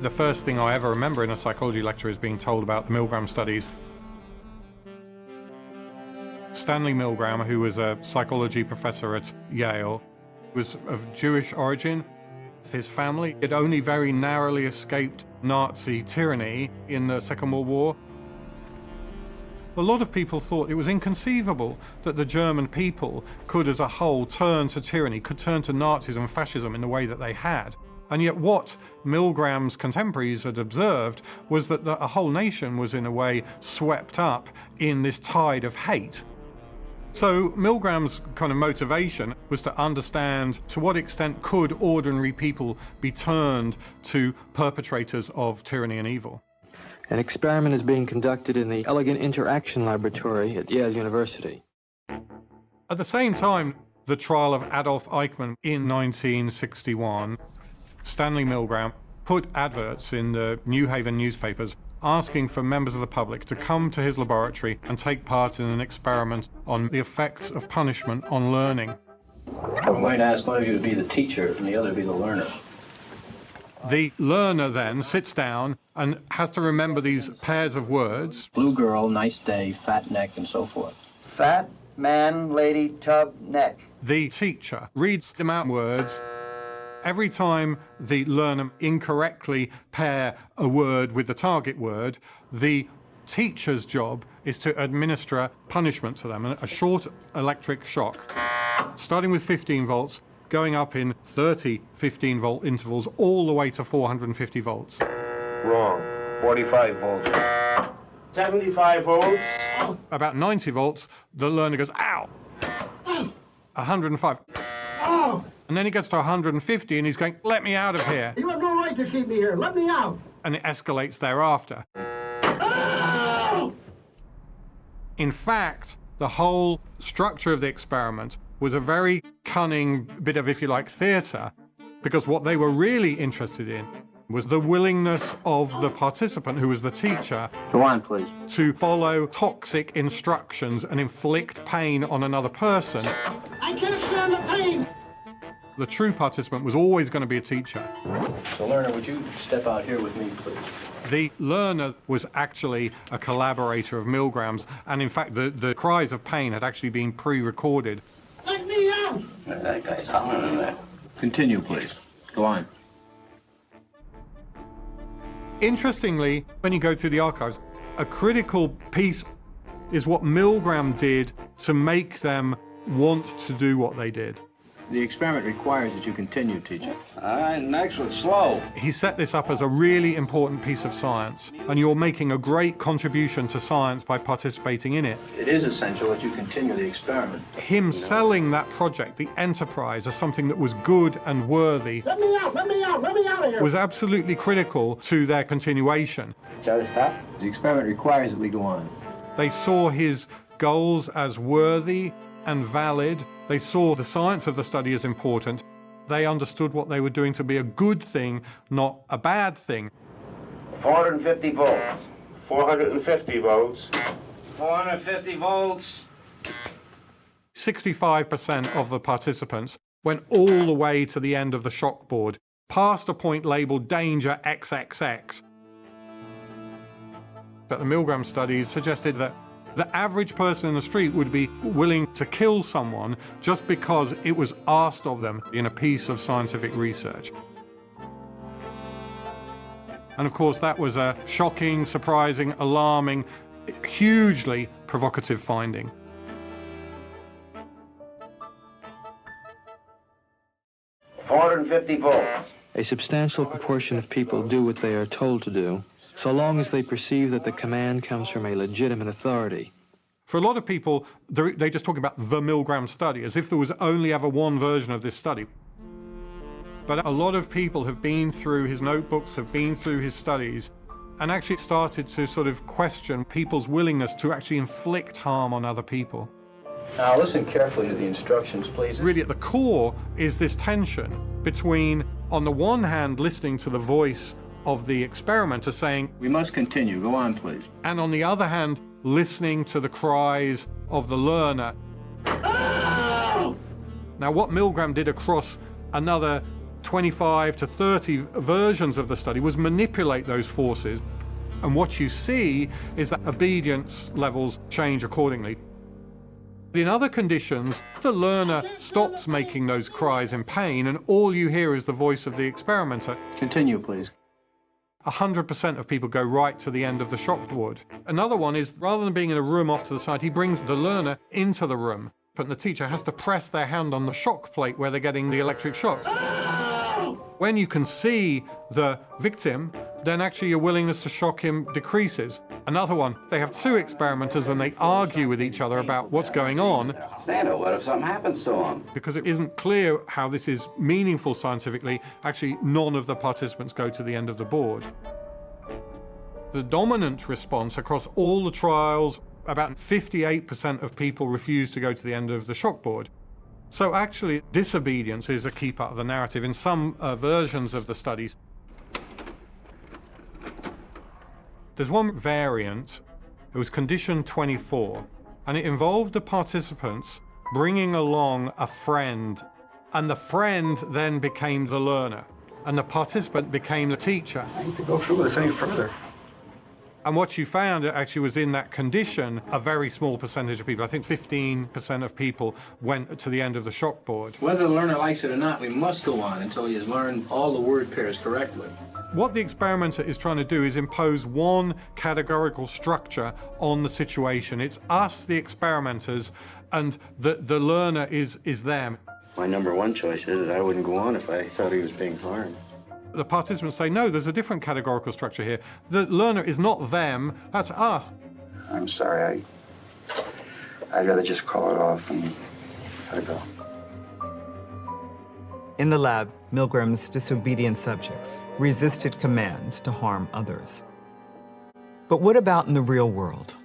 The first thing I ever remember in a psychology lecture is being told about the Milgram studies. Stanley Milgram, who was a psychology professor at Yale, was of Jewish origin. His family had only very narrowly escaped Nazi tyranny in the Second World War. A lot of people thought it was inconceivable that the German people could as a whole turn to tyranny, could turn to Nazism and fascism in the way that they had. And yet what Milgram's contemporaries had observed was that a whole nation was in a way swept up in this tide of hate. So Milgram's kind of motivation was to understand to what extent could ordinary people be turned to perpetrators of tyranny and evil. An experiment is being conducted in the Elegant Interaction Laboratory at Yale University. At the same time, the trial of Adolf Eichmann in 1961, Stanley Milgram put adverts in the New Haven newspapers asking for members of the public to come to his laboratory and take part in an experiment on the effects of punishment on learning. I'm going to ask one of you to be the teacher and the other to be the learner. The learner then sits down and has to remember these pairs of words. Blue girl, nice day, fat neck, and so forth. Fat man, lady, tub, neck. The teacher reads them out words. Every time the learner incorrectly pair a word with the target word, the teacher's job is to administer punishment to them, a short electric shock, starting with 15 volts, going up in 30 15-volt intervals, all the way to 450 volts. Wrong. 45 volts. 75 volts. About 90 volts, the learner goes, ow! 105. Oh, And then he gets to 150 and he's going, let me out of here. you have no right to keep me here. Let me out. And it escalates thereafter. Oh! In fact, the whole structure of the experiment was a very cunning bit of, if you like, theatre, because what they were really interested in was the willingness of the participant, who was the teacher, Go on, please. to follow toxic instructions and inflict pain on another person. I can't stand the pain. The true participant was always going to be a teacher. So, learner, would you step out here with me, please? The learner was actually a collaborator of Milgram's, and in fact the cries of pain had actually been pre-recorded. Let me out. That guy's hollering in there. Continue, please. Go on. Interestingly, when you go through the archives, a critical piece is what Milgram did to make them want to do what they did. The experiment requires that you continue, teacher. All right, next one, slow. He set this up as a really important piece of science, and you're making a great contribution to science by participating in it. It is essential that you continue the experiment. Him selling that project, the enterprise, as something that was good and worthy, Let me out. Let me out. Let me out of here. was absolutely critical to their continuation. Shall I stop? The experiment requires that we go on. They saw his goals as worthy and valid. They saw the science of the study as important. They understood what they were doing to be a good thing, not a bad thing. 450 volts. 450 volts. 450 volts. 65% of the participants went all the way to the end of the shock board, past a point labeled danger XXX. But the Milgram studies suggested that the average person in the street would be willing to kill someone just because it was asked of them in a piece of scientific research. And of course, that was a shocking, surprising, alarming, hugely provocative finding. $450 volts. A substantial proportion of people do what they are told to do, so long as they perceive that the command comes from a legitimate authority. For a lot of people, they just talk about the Milgram study, as if there was only ever one version of this study. But a lot of people have been through his notebooks, have been through his studies, and actually started to sort of question people's willingness to actually inflict harm on other people. Now, listen carefully to the instructions, please. Really, at the core is this tension between, on the one hand, listening to the voice of the experimenter saying, We must continue. Go on, please. and on the other hand, listening to the cries of the learner. Oh! Now, what Milgram did across another 25 to 30 versions of the study was manipulate those forces. And what you see is that obedience levels change accordingly. In other conditions, the learner stops making those cries in pain, and all you hear is the voice of the experimenter. Continue, please. 100% of people go right to the end of the shockboard. Another one is, rather than being in a room off to the side, he brings the learner into the room. But the teacher has to press their hand on the shock plate where they're getting the electric shocks. When you can see the victim, then actually your willingness to shock him decreases. Another one, they have two experimenters and they argue with each other about what's going on. Santa, what if something happens to him? Because it isn't clear how this is meaningful scientifically, actually none of the participants go to the end of the board. The dominant response across all the trials, about 58% of people refuse to go to the end of the shockboard. So actually, disobedience is a key part of the narrative in some versions of the studies. There's one variant, it was condition 24, and it involved the participants bringing along a friend, and the friend then became the learner, and the participant became the teacher. I need to go through this any further. And what you found actually was in that condition, a very small percentage of people, I think 15% of people went to the end of the shockboard. Whether the learner likes it or not, we must go on until he has learned all the word pairs correctly. What the experimenter is trying to do is impose one categorical structure on the situation. It's us, the experimenters, and the learner is them. My number one choice is that I wouldn't go on if I thought he was being harmed. The participants say, no, there's a different categorical structure here. The learner is not them, that's us. I'm sorry, I'd rather just call it off and let it go. In the lab, Milgram's disobedient subjects resisted commands to harm others. But what about in the real world?